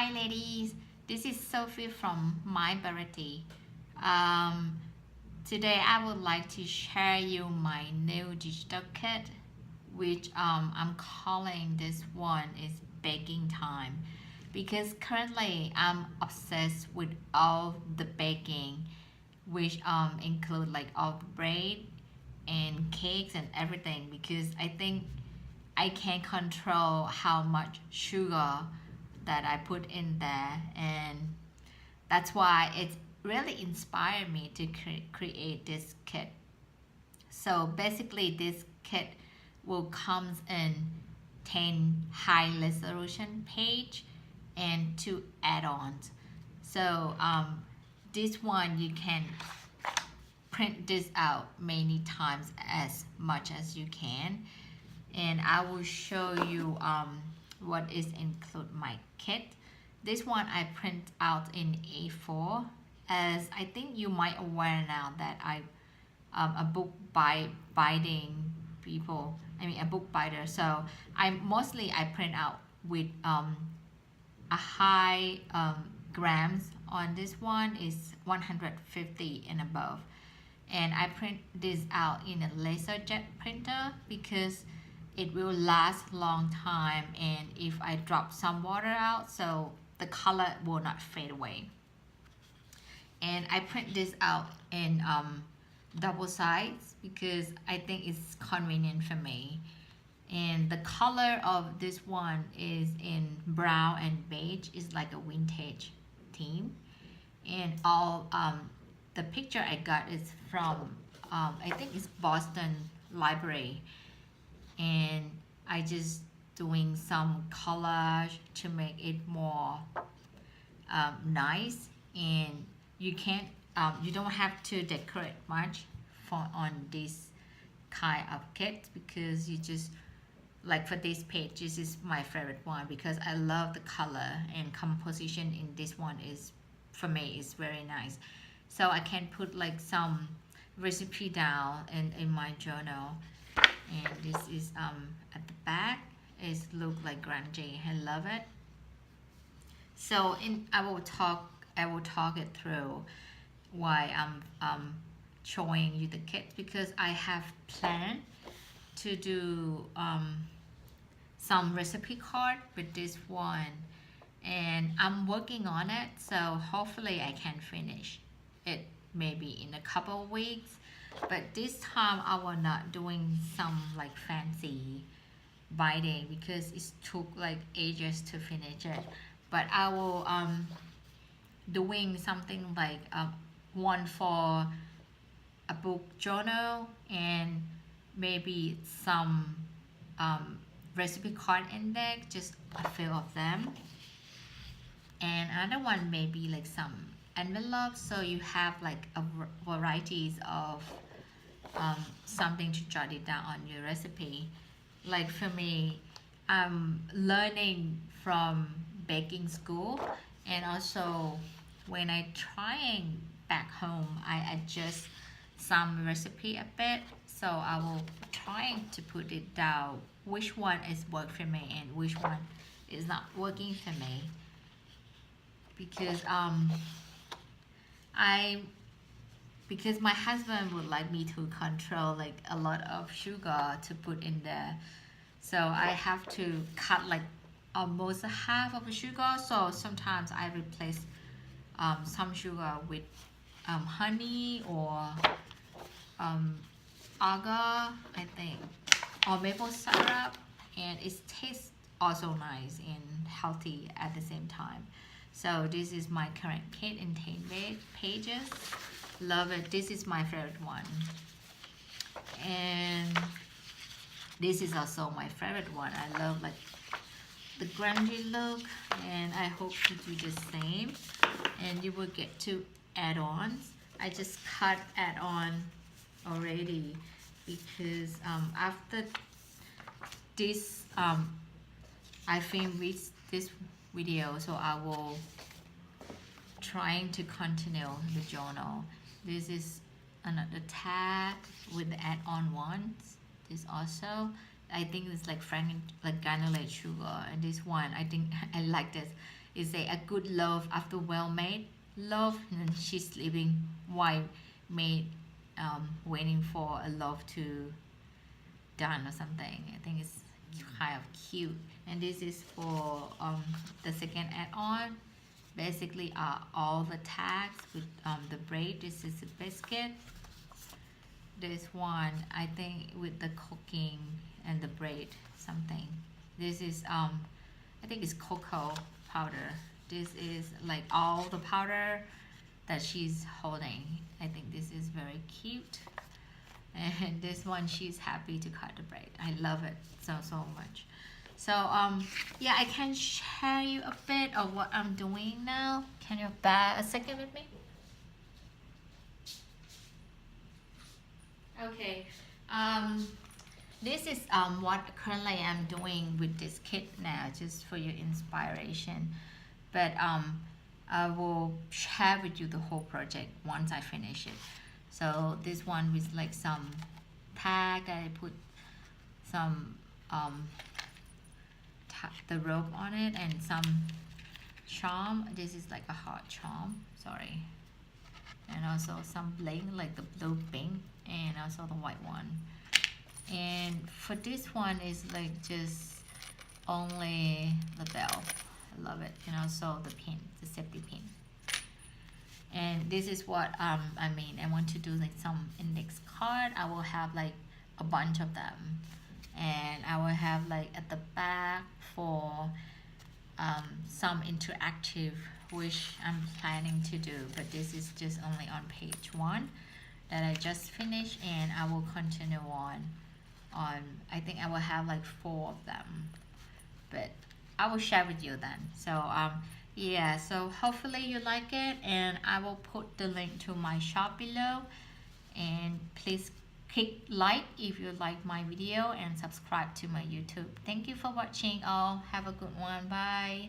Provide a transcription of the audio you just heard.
Hi ladies, this is Sophie from MindBarretty. Um, Today I would like to share you my new digital kit, which I'm calling this one is baking time, because currently I'm obsessed with all the baking, which include like all the bread and cakes and everything, because I think I can control how much sugar that I put in there, and that's why it really inspired me to create this kit. So basically this kit will comes in 10 high resolution page and 2 add-ons. So this one you can print this out many times as much as you can, and I will show you what is include my kit. This one I print out in A4, as I think you might aware now that I a book binding people. I mean a book binder. So I print out with a high grams on this one is 150 and above, and I print this out in a laser jet printer because it will last long time, and if I drop some water out, so the color will not fade away. And I print this out in double sides because I think it's convenient for me. And the color of this one is in brown and beige. It's like a vintage theme. And all the picture I got is from I think it's Boston Library, and I just doing some collage to make it more nice. And you can't you don't have to decorate much for on this kind of kit, because you just like for this page, this is my favorite one because I love the color and composition in this one is, for me, is very nice. So I can put like some recipe down in my journal, and this is at the back is look like grungy. I love it. So I will talk it through why I'm showing you the kit, because I have planned to do some recipe card with this one, and I'm working on it, so hopefully I can finish it maybe in a couple of weeks. But this time I will not doing some like fancy binding because it took like ages to finish it, but I will doing something like one for a book journal, and maybe some recipe card index, just a few of them, and another one maybe like some envelopes, so you have like a varieties of something to jot it down on your recipe. Like for me, I'm learning from baking school, and also when I trying back home, I adjust some recipe a bit, so I will trying to put it down which one is work for me and which one is not working for me, because because my husband would like me to control like a lot of sugar to put in there, so I have to cut like almost a half of the sugar. So sometimes I replace some sugar with honey or agar, I think, or maple syrup, and it tastes also nice and healthy at the same time. So this is my current kit in 10 pages. Love it. This is my favorite one, and this is also my favorite one. I love like the grungy look, and I hope you do the same, and you will get 2 add-ons. I just cut add-on already because after this I finished this video, so I will trying to continue the journal. This is another tag with the add-on ones. This also, I think it's like granulated sugar, and this one I think I like this. is a good love after well made love, and she's sleeping while maid waiting for a love to done or something. I think it's kind of cute. And this is for the second add-on. Basically all the tags with the braid. This is a biscuit. This one I think with the cooking and the braid something. This is I think it's cocoa powder. This is like all the powder that she's holding. I think this is very cute. And this one, she's happy to cut the braid. I love it so much. So yeah, I can share you a bit of what I'm doing now. Can you bear a second with me? Okay. This is what currently I'm doing with this kit now, just for your inspiration. But I will share with you the whole project once I finish it. So this one with like some tag, I put some the rope on it and some charm. This is like a heart charm, sorry. And also some bling, like the blue pink, and also the white one. And for this one is like just only the bell. I love it. And also the pin, the safety pin. And this is what I mean, I want to do like some index card. I will have like a bunch of them, and I will have like at the back for some interactive, which I'm planning to do, but this is just only on page 1 that I just finished, and I will continue on I think I will have like 4 of them, but I will share with you then. So yeah, so hopefully you like it, and I will put the link to my shop below, and please click like if you like my video and subscribe to my YouTube. Thank you for watching all. Have a good one. Bye.